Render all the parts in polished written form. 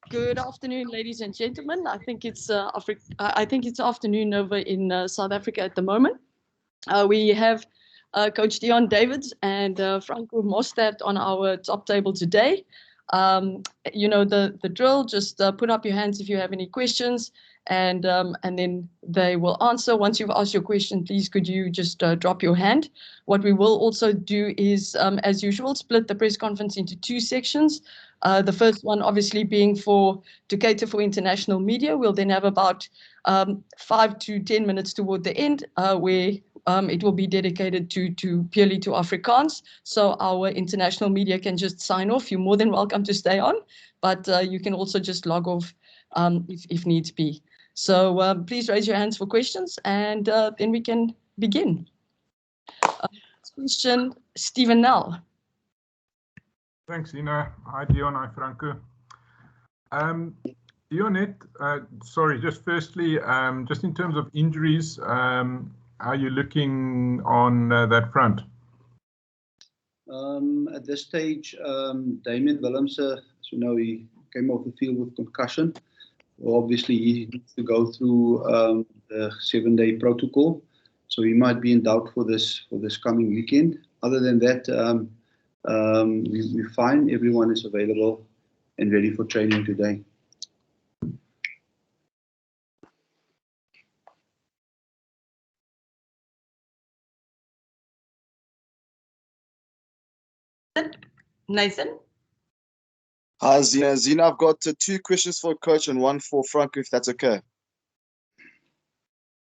Good afternoon, ladies and gentlemen. I think it's afternoon over in South Africa at the moment. We have Coach Deon Davids and Franco Mostert on our top table today. You know the drill. Just put up your hands if you have any questions, and then they will answer. Once you've asked your question, please could you just drop your hand. What we will also do is, as usual, split the press conference into two sections. The first one obviously being to cater for international media. We'll then have about 5 to 10 minutes toward the end where it will be dedicated purely to Afrikaans. So our international media can just sign off. You're more than welcome to stay on, but you can also just log off if needs be. So please raise your hands for questions, and then we can begin. Question, Stephen Nell. Thanks, Ina. Hi, Deon. Hi, Franco. Deon, sorry, just firstly, just in terms of injuries, how are you looking on that front? At this stage, Damien Willemse, as you know, he came off the field with concussion. Well, obviously, he needs to go through the 7-day protocol, so he might be in doubt for this coming weekend. Other than that, we're fine. Everyone is available and ready for training today. Nathan? Hi, Zina. Zina, I've got 2 questions for Coach and 1 for Franco, if that's okay.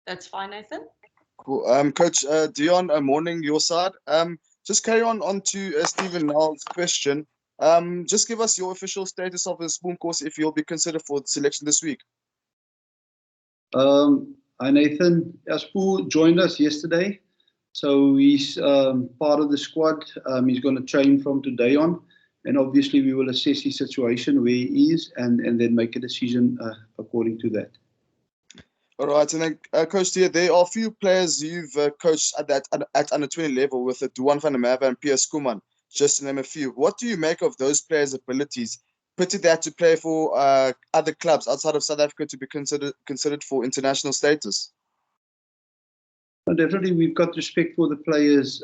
That's fine, Nathan. Cool. Coach Deon, morning, your side. Just carry on to Stephen Nell's question. Just give us your official status of the spoon course if you'll be considered for the selection this week. Hi, Nathan. Spoon joined us yesterday, so he's part of the squad. He's going to train from today on, and obviously we will assess his situation where he is and then make a decision according to that. All right, and then Coach Deon, there are a few players you've coached at under 20 level with Deon van der Merwe and Pierre Skuman, just to name a few. What do you make of those players' abilities? Pity that to play for other clubs outside of South Africa to be considered for international status. Well, definitely, we've got respect for the players'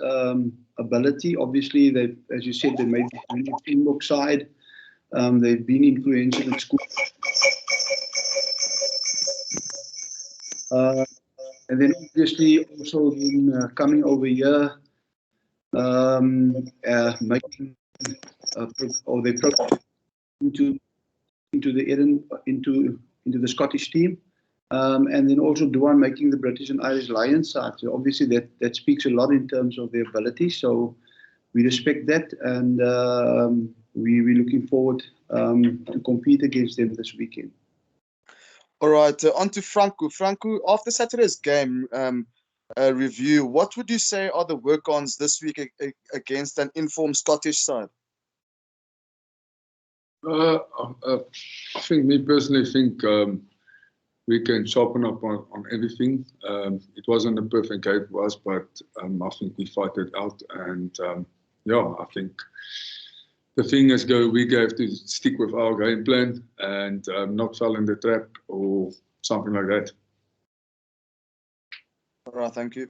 ability. Obviously, they, as you said, they made the Springbok side. They've been influential in school. And then obviously also in coming over here, making or they into the Scottish team, and then also Deon making the British and Irish Lions side. So obviously that speaks a lot in terms of their ability. So we respect that, and we're looking forward to compete against them this weekend. All right, on to Franco. Franco, after Saturday's game review, what would you say are the work-ons this week against an informed Scottish side? I think, me personally, think we can sharpen up on everything. It wasn't a perfect game for us, but I think we fought it out. And yeah, I think the thing is, we have to stick with our game plan and not fall in the trap or something like that. All right, thank you.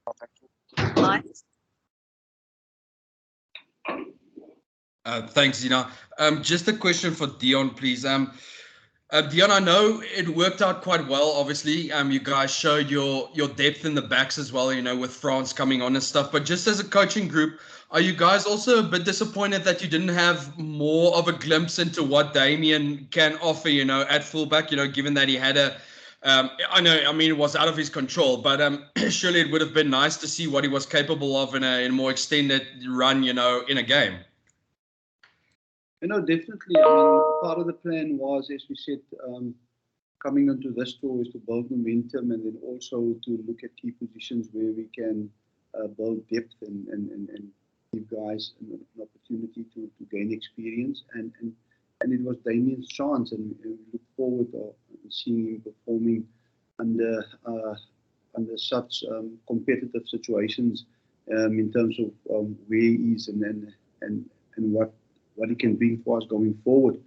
Nice. Thanks, Zina. Just a question for Deon, please. Deon, I know it worked out quite well. Obviously, you guys showed your depth in the backs as well, you know, with France coming on and stuff. But just as a coaching group, are you guys also a bit disappointed that you didn't have more of a glimpse into what Damien can offer, you know, at fullback, you know, given that he had it was out of his control, but surely it would have been nice to see what he was capable of in a more extended run, you know, in a game. You know, definitely. I mean, part of the plan was, as we said, coming into this tour is to build momentum and then also to look at key positions where we can build depth and give guys an opportunity to gain experience. And it was Damien's chance, and we look forward to seeing him performing under such competitive situations in terms of where he is and what he can bring for us going forward.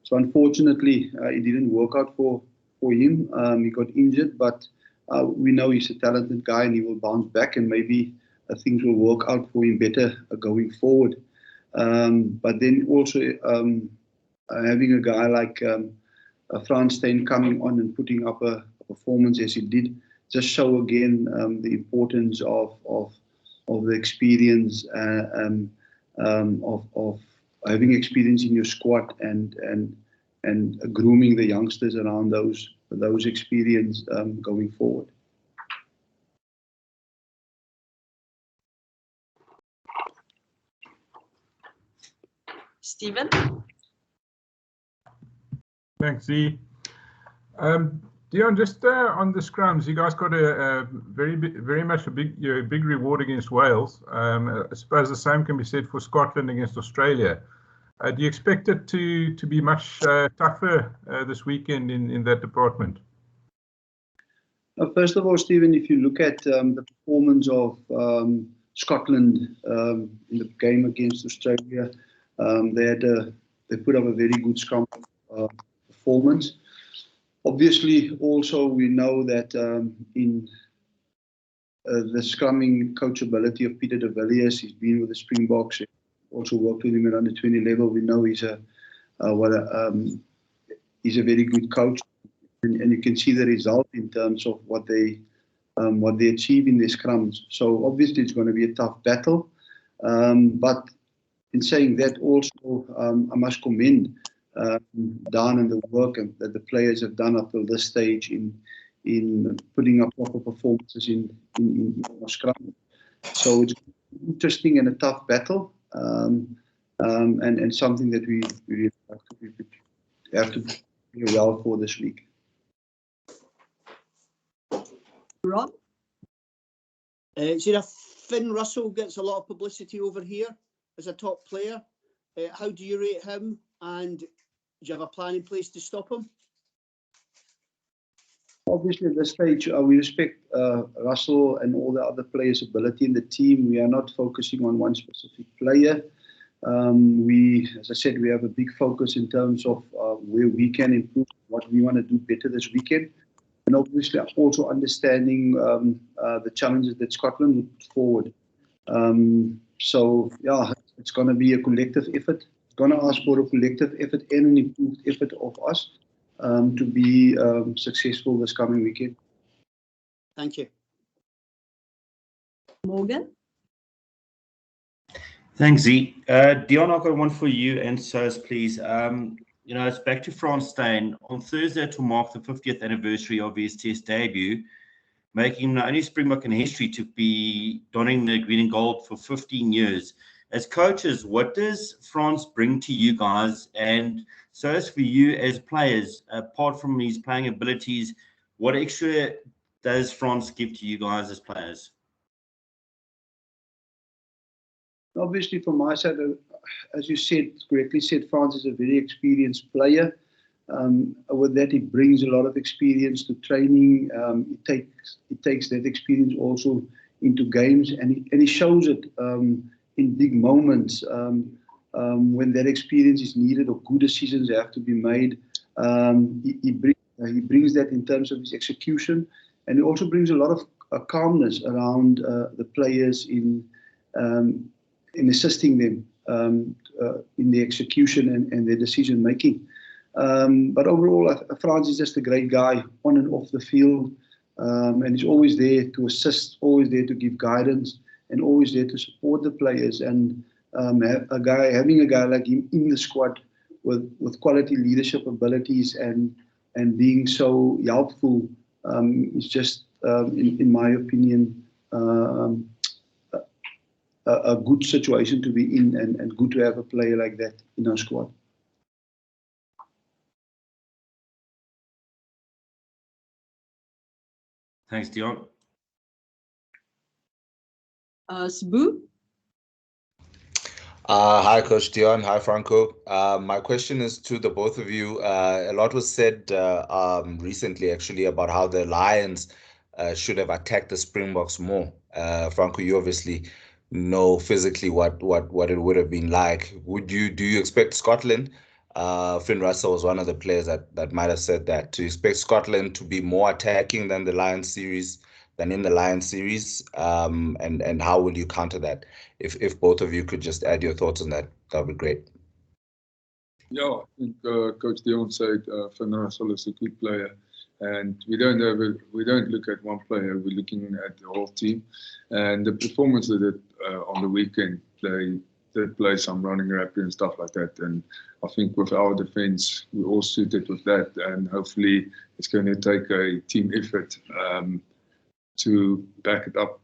So unfortunately, it didn't work out for him. He got injured, but we know he's a talented guy and he will bounce back, and maybe things will work out for him better going forward. But then also having a guy like Frans coming on and putting up a performance as he did, just show again the importance of the experience of having experience in your squad and grooming the youngsters around those experience going forward. Stephen? Thanks, Z. Deon, just on the scrums, you guys got a very much a big reward against Wales. I suppose the same can be said for Scotland against Australia. Do you expect it to be much tougher this weekend in that department? First of all, Stephen, if you look at the performance of Scotland in the game against Australia, they put up a very good scrum performance. Obviously, also we know that in the scrumming coachability of Peter de Villiers, he's been with the Springboks, also worked with him at under 20 level. We know he's a very good coach, and you can see the result in terms of what they achieve in their scrums. So obviously it's going to be a tough battle, but in saying that, also I must commend Deon and the work that the players have done up till this stage in putting up proper performances in scrum. So it's interesting and a tough battle, and something that we really have to be well for this week. Ron? Finn Russell gets a lot of publicity over here as a top player. How do you rate him, and do you have a plan in place to stop him? Obviously, at this stage, we respect Russell and all the other players' ability in the team. We are not focusing on one specific player. As I said, we have a big focus in terms of where we can improve, what we want to do better this weekend. And obviously, also understanding the challenges that Scotland will put forward. So, yeah, it's going to be a collective effort. It's going to ask for a collective effort and an improved effort of us to be successful this coming weekend. Thank you. Morgan? Thanks, Z. Deon, I've got one for you and Sos, please. It's back to Frans. On Thursday to mark the 50th anniversary of his Test debut, making the only Springbok in history to be donning the green and gold for 15 years. As coaches, what does Frans bring to you guys? And so as for you as players, apart from his playing abilities, what extra does Frans give to you guys as players? Obviously, from my side, as you correctly said, Frans is a very experienced player. With that, he brings a lot of experience to training. He takes that experience also into games, and he shows it in big moments when that experience is needed or good decisions have to be made. He brings that in terms of his execution, and he also brings a lot of calmness around the players in assisting them in the execution and their decision making. But overall, Frans is just a great guy on and off the field, and he's always there to assist, always there to give guidance, and always there to support the players. And having a guy like him in the squad with quality leadership abilities and being so helpful is just, in my opinion, a good situation to be in, and good to have a player like that in our squad. Thanks, Deon. Sabu? Hi, Coach Deon. Hi, Franco. My question is to the both of you. A lot was said recently, actually, about how the Lions should have attacked the Springboks more. Franco, you obviously know physically what it would have been like. Do you expect Scotland Finn Russell was one of the players that might have said that. Do you expect Scotland to be more attacking than the Lions series, than in the Lions series? And how will you counter that? If both of you could just add your thoughts on that, that would be great. Yeah, I think Coach Deon said Finn Russell is a good player, and we don't look at one player. We're looking at the whole team, and the performance they did on the weekend. They did play some running rapid and stuff like that, and I think with our defence, we're all suited with that, and hopefully it's going to take a team effort to back it up.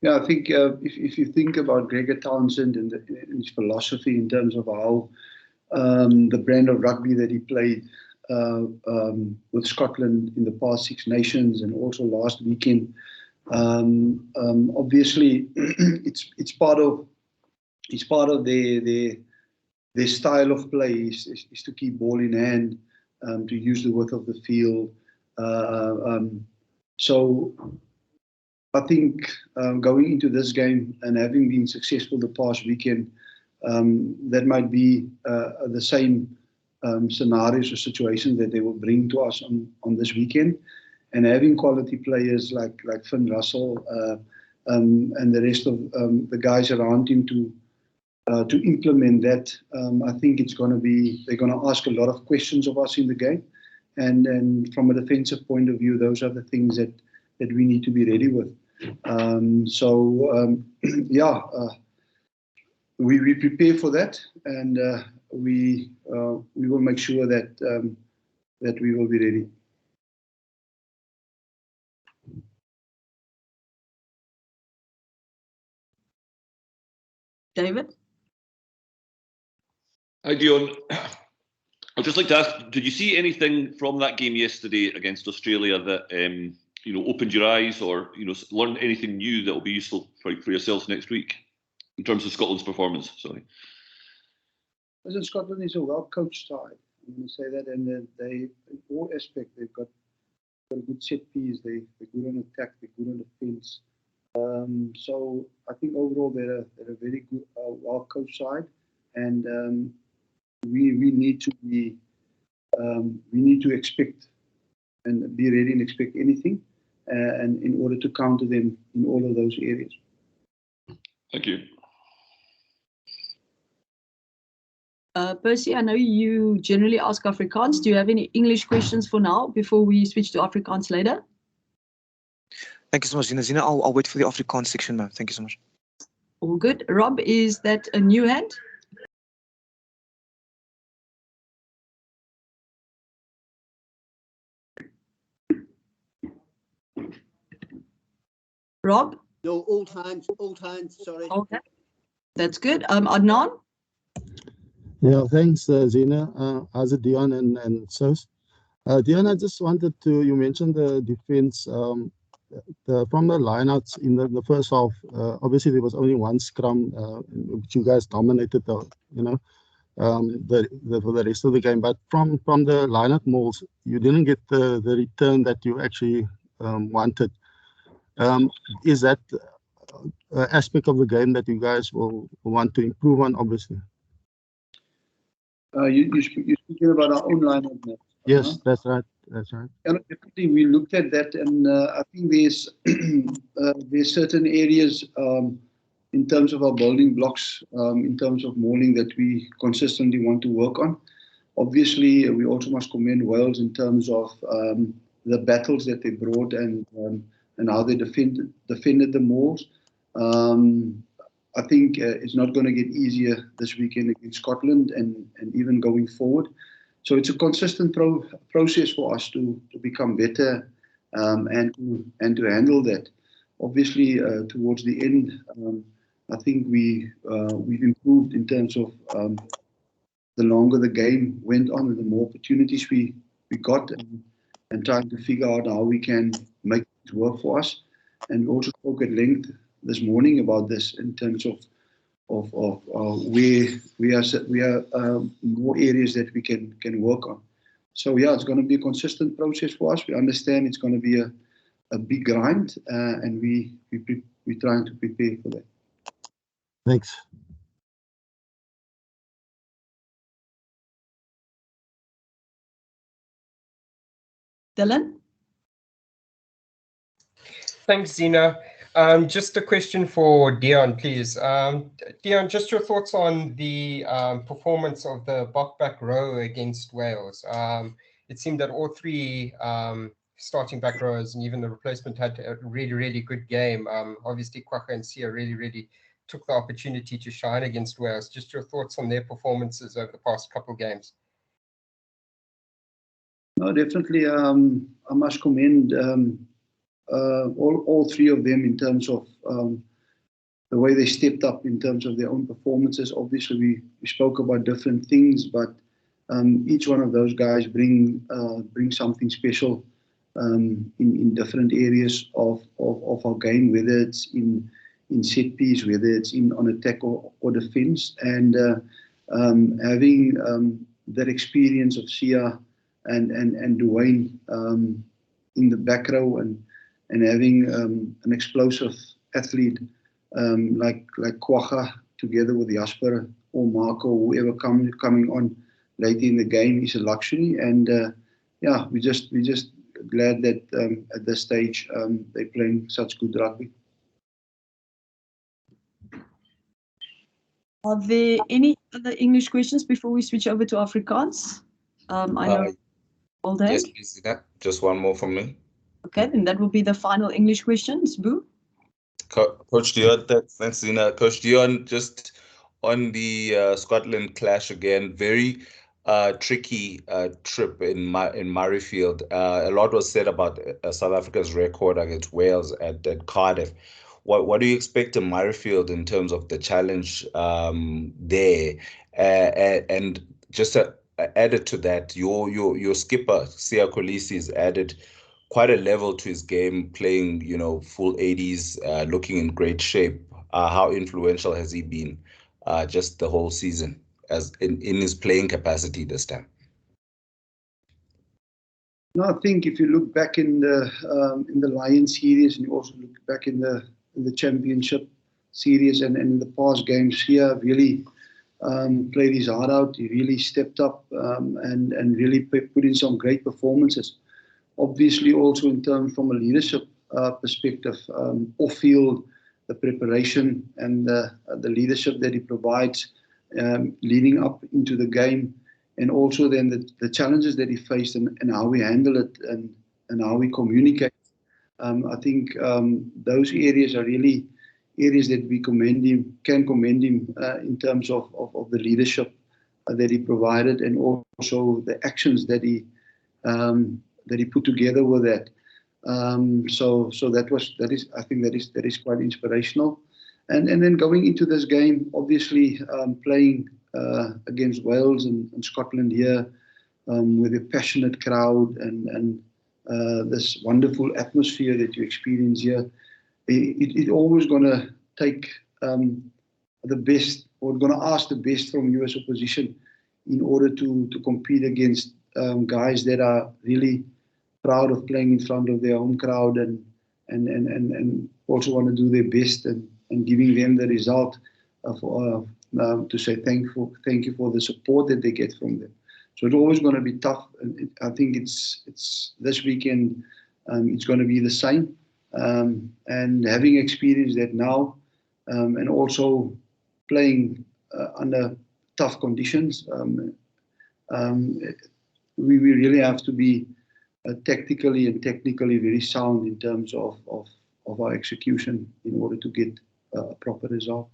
Yeah, I think if you think about Gregor Townsend and his philosophy in terms of how the brand of rugby that he played with Scotland in the past Six Nations and also last weekend, obviously it's part of their style of play is to keep ball in hand, to use the width of the field. So I think going into this game and having been successful the past weekend, that might be the same scenarios or situations that they will bring to us on this weekend. And having quality players like Finn Russell and the rest of the guys around him to implement that, I think they're going to ask a lot of questions of us in the game. And from a defensive point of view, those are the things that we need to be ready with. We prepare for that, and we will make sure that we will be ready. David? Hi, Deon. I'd just like to ask, did you see anything from that game yesterday against Australia that opened your eyes, or learned anything new that will be useful for yourselves next week in terms of Scotland's performance? Sorry. Listen, Scotland is a well-coached side. I'm going to say that, and they, in all aspects, they've got a good set piece. They're good on attack. They're good on defence. So I think overall they're a very good, well-coached side, and we need to expect and be ready and expect anything, and in order to counter them in all of those areas. Thank you. Percy, I know you generally ask Afrikaans. Do you have any English questions for now before we switch to Afrikaans later? Thank you so much, Zina. Zina, I'll wait for the Afrikaans section, ma'am. Thank you so much. All good. Rob, is that a new hand? Rob? No, old hands, sorry. Okay. That's good. Adnan? Yeah, thanks, Zina. How's it, Deon and Sos? Deon, I just wanted to, you mentioned the defense from the lineouts in the first half. Obviously, there was only one scrum, which you guys dominated, for the rest of the game. But from the lineout mauls, you didn't get the return that you actually wanted. Is that aspect of the game that you guys will want to improve on, obviously? You're speaking about our own lineup now. Yes, that's right. That's right. And definitely, we looked at that, and I think there's certain areas in terms of our building blocks, in terms of mauling, that we consistently want to work on. Obviously, we also must commend Wales in terms of the battles that they brought and how they defended the mauls. I think it's not going to get easier this weekend against Scotland and even going forward. So it's a consistent process for us to become better and to handle that. Obviously, towards the end, I think we've improved in terms of the longer the game went on and the more opportunities we got, and trying to figure out how we can make it work for us. And we also spoke at length this morning about this in terms of where we are more areas that we can work on. So yeah, it's going to be a consistent process for us. We understand it's going to be a big grind, and we're trying to prepare for that. Thanks. Dylan? Thanks, Zina. Just a question for Deon, please. Deon, just your thoughts on the performance of the back row against Wales. It seemed that all three starting back rows and even the replacement had a really, really good game. Obviously, Kwagga and Sia really took the opportunity to shine against Wales. Just your thoughts on their performances over the past couple of games. No, definitely. I must commend all three of them in terms of the way they stepped up in terms of their own performances. Obviously, we spoke about different things, but each one of those guys bring something special in different areas of our game, whether it's in set piece, whether it's on attack or defense, and having that experience of Sia and Dwayne in the back row and having an explosive athlete like Kwagga together with Jasper or Marco, whoever coming on late in the game is a luxury. And yeah, we just glad that at this stage they're playing such good rugby. Are there any other English questions before we switch over to Afrikaans? I know all day. Yes, please, Zina. Just one more from me. Okay, then that will be the final English questions. Boo. Coach Deon, thanks, Zina. Coach Deon, just on the Scotland clash again, very tricky trip in Murrayfield. A lot was said about South Africa's record against Wales at Cardiff. What do you expect in Murrayfield in terms of the challenge there? And just added to that, your skipper Sia Kolisi has added quite a level to his game, playing full 80s, looking in great shape. How influential has he been just the whole season, as in his playing capacity this time? No, I think if you look back in the Lions series, and you also look back in the Championship series and in the past games here, really played his heart out. He really stepped up and really put in some great performances. Obviously, also in terms from a leadership perspective, off-field, the preparation and the leadership that he provides leading up into the game, and also then the challenges that he faced and how we handle it and how we communicate. I think those areas are really areas that we can commend him in terms of the leadership that he provided, and also the actions that he put together with that. So I think that is quite inspirational. And then going into this game, obviously playing against Wales and Scotland here with a passionate crowd and this wonderful atmosphere that you experience here, it always going to take the best, or going to ask the best from you as opposition in order to compete against guys that are really proud of playing in front of their home crowd and also want to do their best and giving them the result to say thank you for the support that they get from them. So it's always going to be tough. And I think it's this weekend. It's going to be the same. And having experienced that now, and also playing under tough conditions, we really have to be tactically and technically very sound in terms of our execution in order to get a proper result.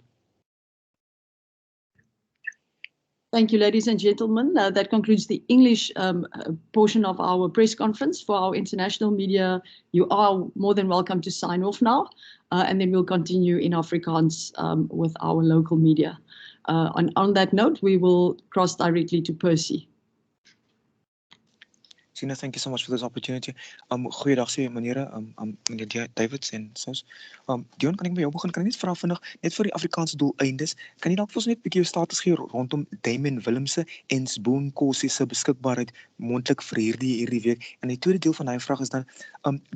Thank you, ladies and gentlemen. That concludes the English portion of our press conference. For our international media, you are more than welcome to sign off now, and then we'll continue in Afrikaans with our local media. On that note, we will cross directly to Percy. Sina, thank you so much for this opportunity. Goeiedag sê meneer, meneer Davids en soms. Deon, kan ek by jou begin? Kan ek net vra vinnig, net vir die Afrikaanse doeleindes, kan jy dalk vir ons net 'n bietjie jou status gee rondom Damien Willemse en Spoon Kosi se beskikbaarheid moontlik vir hierdie week? En die tweede deel van daai vraag is dan,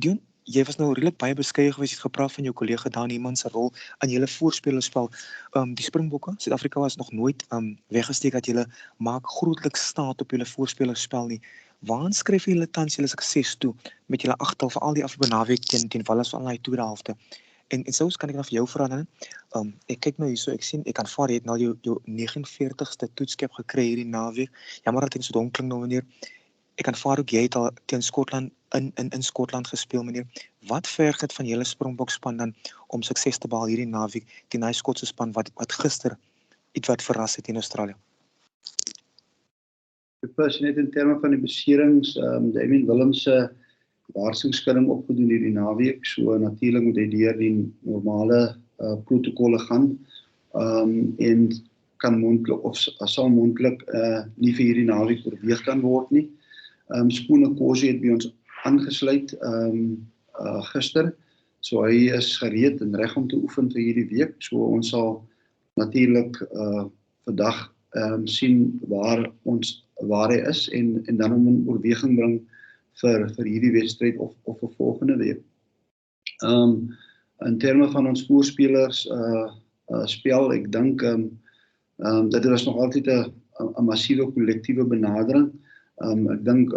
Deon, jy was nou redelik baie beskeie geweest, jy het gepraat van jou kollega Dani Iman se rol in julle voorspelerspel. Die Springbokke, Suid-Afrika was nog nooit weggesteek dat julle maak grootliks staat op julle voorspelerspel nie. Waar skryf julle tans julle sukses toe met julle agter veral die afgelope naweek teen Wallis van daai tweede helfte? En soos kan ek nou vir jou vra dan, ek kyk nou hierso, ek sien ek aanvaar jy het nou jou 49ste toetskep gekry hierdie naweek. Jammer dat ek so donk klink nou meneer. Ek aanvaar ook jy het al teen Skotland in Skotland gespeel meneer. Wat verg dit van julle Springbok span dan om sukses te behaal hierdie naweek teen daai Skotse span wat gister iets wat verras het in Australië? Net in terme van die beserings, Damien Willems se waarskuwingsskudding opgedoen hierdie naweek, so natuurlik moet hy deur die normale protokolle gaan, en kan moontlik of sal moontlik nie vir hierdie naweek oorweeg kan word nie. Spoene Kosi het by ons aangesluit gister, so hy is gereed en reg om te oefen vir hierdie week, so ons sal natuurlik vandag sien waar hy is en dan hom in oorweging bring vir hierdie wedstryd of vir volgende week. In terme van ons voorspelers spel, ek dink dit was nog altyd 'n massiewe kollektiewe benadering. Ek dink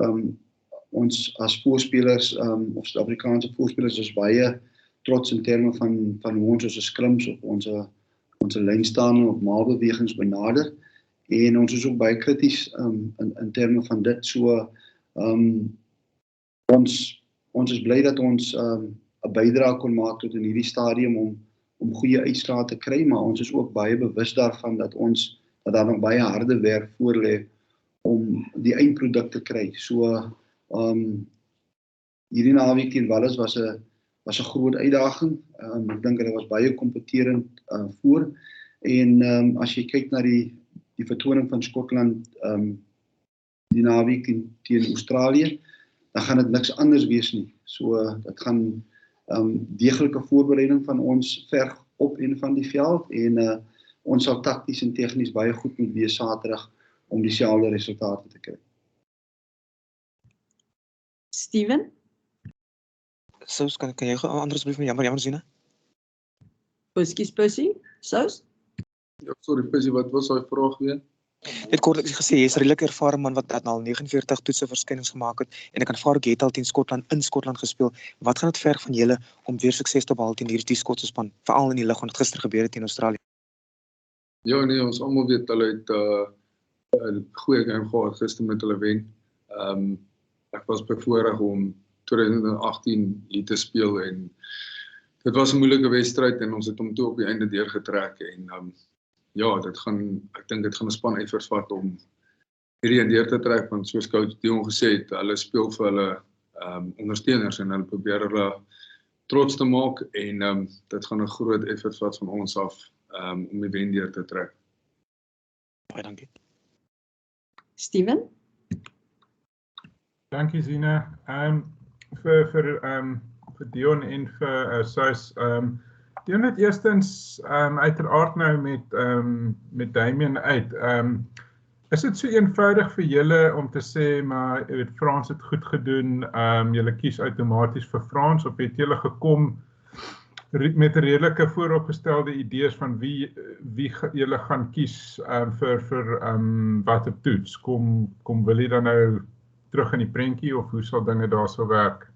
ons as voorspelers of Suid-Afrikaanse voorspelers is baie trots in terme van hoe ons skrums of ons lynstaande of maalbewegings benader, en ons is ook baie krities in terme van dit. So ons is bly dat ons 'n bydrae kon maak tot in hierdie stadium om goeie uitslae te kry, maar ons is ook baie bewus daarvan dat daar nog baie harde werk voor lê om die eindproduk te kry. So hierdie naweek teen Wallis was 'n groot uitdaging. Ek dink dit was baie kompeterend voor, en as jy kyk na die vertoning van Skotland die naweek teen Australië, dan gaan dit niks anders wees nie. So dit gaan deeglike voorbereiding van ons verg op en van die veld, en ons sal takties en tegnies baie goed moet wees Saterdag om dieselfde resultate te kry. Steven? Sous, kan jy gou anders asseblief met jammer Zina? Ekskuus Percy, Sous? Ja, sorry Percy, wat was daai vraag weer? Net kort ek gesê jy is 'n redelik ervare man wat al 49 toetse verskynings gemaak het, en ek aanvaar ook jy het al teen Skotland in Skotland gespeel. Wat gaan dit verg van julle om weer sukses te behaal teen hierdie Skotse span, veral in die lig van wat gister gebeur het teen Australië? Ja nee, ons almal weet hulle het 'n goeie game gehad gister met hulle wen. Ek was bevoorreg om 2018 hier te speel, en dit was 'n moeilike wedstryd en ons het hom toe op die einde deurgetrek, en ja, ek dink dit gaan 'n span effort vat om hierdie deur te trek, want soos coach Deon gesê het, hulle speel vir hulle ondersteuners en hulle probeer hulle trots te maak, en dit gaan 'n groot effort vat van ons af om die wen deur te trek. Baie dankie. Steven? Dankie Zina. Vir Deon en vir Sous. Deon het eerstens uiteraard nou met Damien uit. Is dit so eenvoudig vir julle om te sê, maar Frans het goed gedoen, julle kies outomaties vir Frans, of het julle gekom met 'n redelike vooropgestelde idees van wie julle gaan kies vir wat op toets? Kom wil jy dan nou terug in die prentjie, of hoe sal dinge daar so werk?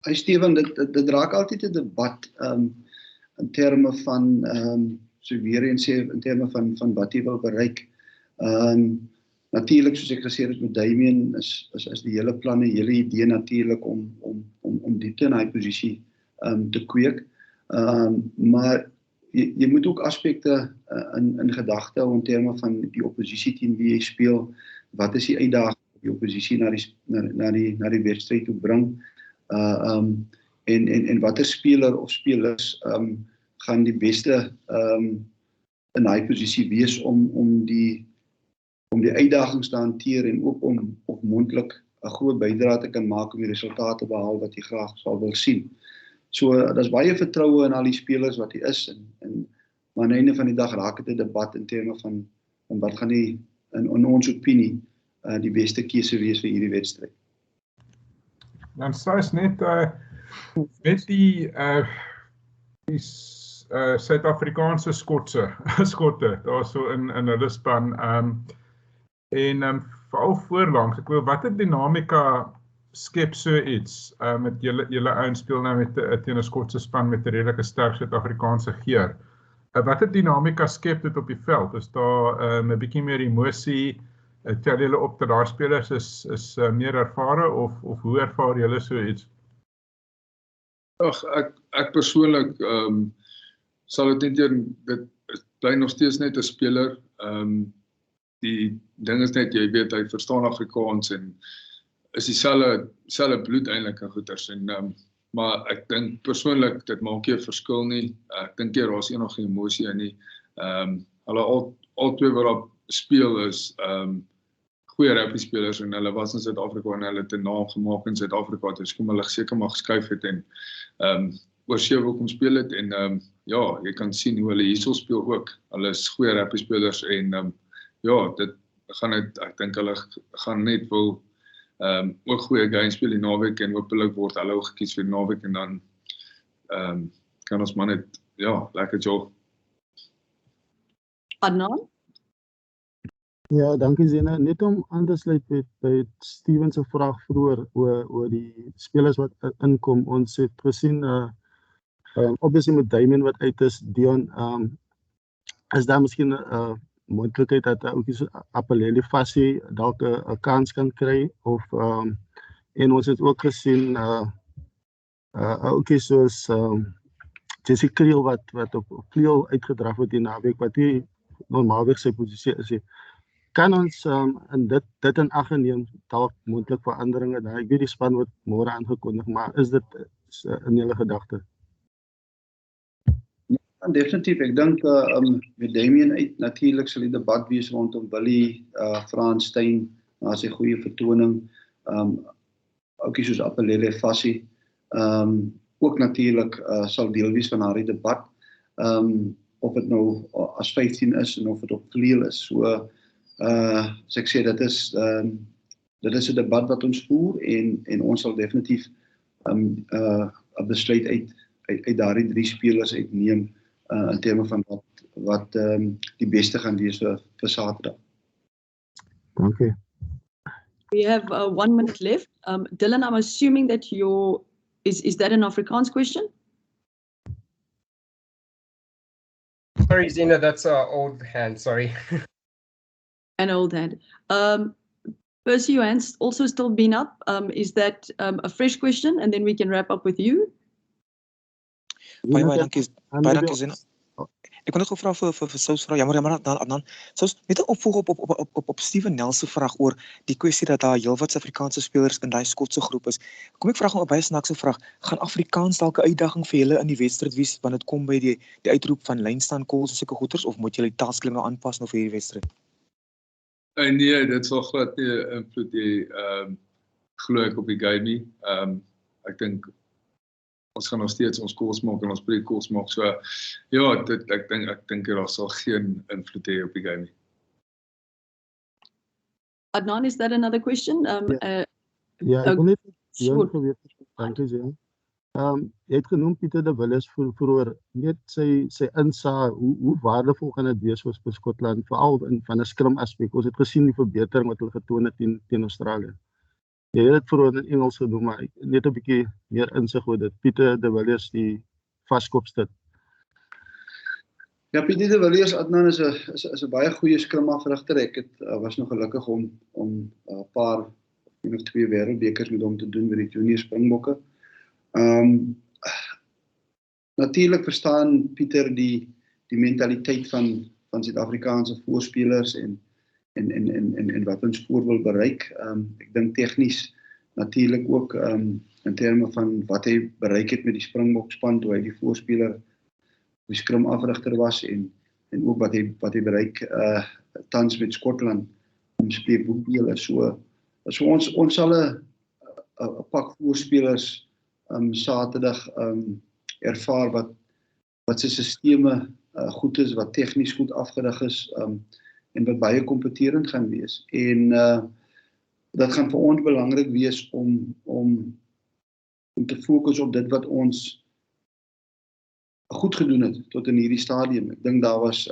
Steven, dit raak altyd 'n debat in terme van so weer eens sê in terme van wat jy wil bereik. Natuurlik, soos ek gesê het met Damien, is die hele planne, hele idee natuurlik om diepte in hy posisie te kweek. Maar jy moet ook aspekte in gedagte hou in terme van die oppositie teen wie jy speel. Wat is die uitdaging die oppositie na die wedstryd toe bring? En watter speler of spelers gaan die beste in hy posisie wees om die uitdagings te hanteer, en ook om moontlik 'n groot bydrae te kan maak om die resultate te behaal wat jy graag sal wil sien. So daar's baie vertroue in al die spelers wat hy is, maar aan die einde van die dag raak dit 'n debat in terme van wat gaan die in ons opinie die beste keuse wees vir hierdie wedstryd. Dan Sous net met die Suid-Afrikaanse skotte daarso in hulle span. En veral voorlangs, ek wil watter dinamika skep so iets met julle ouens speel nou met teen 'n Skotse span met 'n redelike sterk Suid-Afrikaanse geur. Watter dinamika skep dit op die veld? Is daar 'n bietjie meer emosie? Tel julle op dat daar spelers is meer ervare of hoe ervaar julle so iets? Ag, ek persoonlik sal dit dit bly nog steeds net 'n speler. Die ding is net, jy weet, hy verstaan Afrikaans en is dieselfde bloed eintlik in goeters en maar ek dink persoonlik dit maak nie 'n verskil nie. Ek dink jy daar's enige emosie in nie. Hulle al twee wat daar speel is goeie rugby spelers en hulle was in Suid-Afrika en hulle het 'n naam gemaak in Suid-Afrika. Dus kom hulle seker maar geskuif het en oor see wil kom speel het en ja, jy kan sien hoe hulle hierso speel ook. Hulle is goeie rugby spelers en ja, dit gaan net, ek dink hulle gaan net wil ook goeie games speel die naweek en hopelik word hulle ook gekies vir die naweek en dan kan ons maar net, ja, lekker job. Adnan? Ja, dankie Zena. Net om aan te sluit by Steven se vraag vroeër oor die spelers wat inkom. Ons het gesien obviously met Damien wat uit is, Deon, is daar miskien 'n moontlikheid dat ook so Apeleli Fassie dalk 'n kans kan kry of en ons het ook gesien ook soos Jesse Kriel wat op vleuel uitgedraf word die naweek wat nie normaalweg sy posisie is nie. Kan ons in dit in ag neem dalk moontlik veranderinge daar? Ek weet die span word môre aangekondig, maar is dit in julle gedagte? Ja, definitief. Ek dink met Damien uit natuurlik sal die debat wees rondom Willie, Frans Steyn, na sy goeie vertoning. Oukie soos Apelele Fassie. Ook natuurlik sal deel wees van haar debat. Of dit nou as 15 is en of dit op vleuel is. So as ek sê dit is 'n debat wat ons voer en ons sal definitief 'n besluit uit daardie 3 spelers uitneem in terme van wat die beste gaan wees vir Saterdag. Dankie. We have 1 minute left. Dylan, I'm assuming that is that an Afrikaans question? Sorry, Zena, that's an old hand, sorry. An old hand. Percy, your hand's also still been up. Is that a fresh question? And then we can wrap up with you. Baie dankie Zena. Ek kon net gevra vir Sous vra, jammer dan Sous, net 'n opvolg op Steven Nels se vraag oor die kwessie dat daar heelwat Suid-Afrikaanse spelers in daai Skotse groep is. Kom ek vra gou 'n baie snaakse vraag, gaan Afrikaans dalk 'n uitdaging vir julle in die wedstryd wees wanneer dit kom by die uitroep van lynstaan calls en sulke goeters of moet julle die taalskling nou aanpas nou vir hierdie wedstryd? Nee, dit sal glad nie invloed hê glo ek op die game nie. Ek dink ons gaan nog steeds ons calls maak en ons pre-calls maak. So ja, ek dink daar sal geen invloed hê op die game nie. Adnan, is that another question? Ja, ek wil net geweet, dankie Zena. Jy het genoem Pieter de Villiers vroeër, net sy insaag, hoe waardevol gaan dit wees vir Skotland, veral van 'n scrum aspek. Ons het gesien die verbetering wat hulle getoon het teen Australië. Jy het dit vroeër in Engels genoem, maar net 'n bietjie meer insig oor dit. Pieter de Villiers, die vaskopstit. Ja, Pieter de Villiers, Adnan is 'n baie goeie scrum afrigter. Ek was nog gelukkig om 'n paar of 2 wêreldbekers met hom te doen by die junior Springbokke. Natuurlik verstaan Pieter die mentaliteit van Suid-Afrikaanse voorspelers en wat ons voor wil bereik. Ek dink tegnies natuurlik ook in terme van wat hy bereik het met die Springbok span toe hy die voorspeler die scrum afrigter was en ook wat hy bereik tans met Skotland om spreekboekdele. So ons sal 'n pak voorspelers Saterdag ervaar wat sy sisteme goed is, wat tegnies goed afgerig is en wat baie kompeterend gaan wees. En dat gaan vir ons belangrik wees om te fokus op dit wat ons goed gedoen het tot in hierdie stadium. Ek dink daar was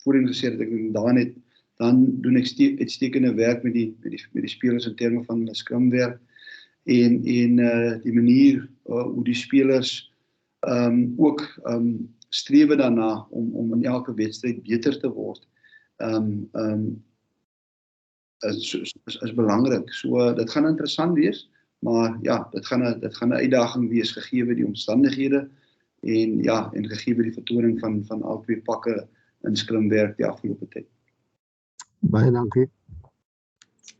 voorheen gesê dat ek daar net dan doen ek uitstekende werk met die spelers in terme van hulle Scrum werk en die manier hoe die spelers ook strewe daarna om in elke wedstryd beter te word is belangrik. So dit gaan interessant wees, maar ja, dit gaan 'n uitdaging wees gegee die omstandighede en gegee die vertoning van al twee pakke in Scrum werk die afgelope tyd. Baie dankie.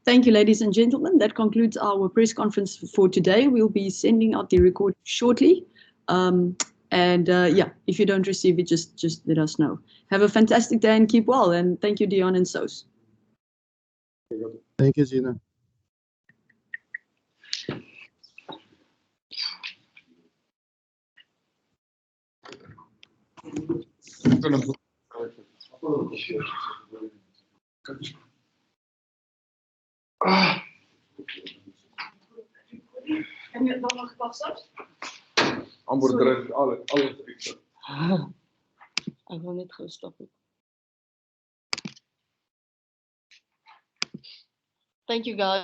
Thank you, ladies and gentlemen. That concludes our press conference for today. We'll be sending out the recording shortly. If you don't receive it, just let us know. Have a fantastic day and keep well. And thank you, Deon and Sos. Thank you, Gina. Heb je het dan nog gepast? Amber druk, alles. Ik wil net gaan stoppen. Thank you, guys.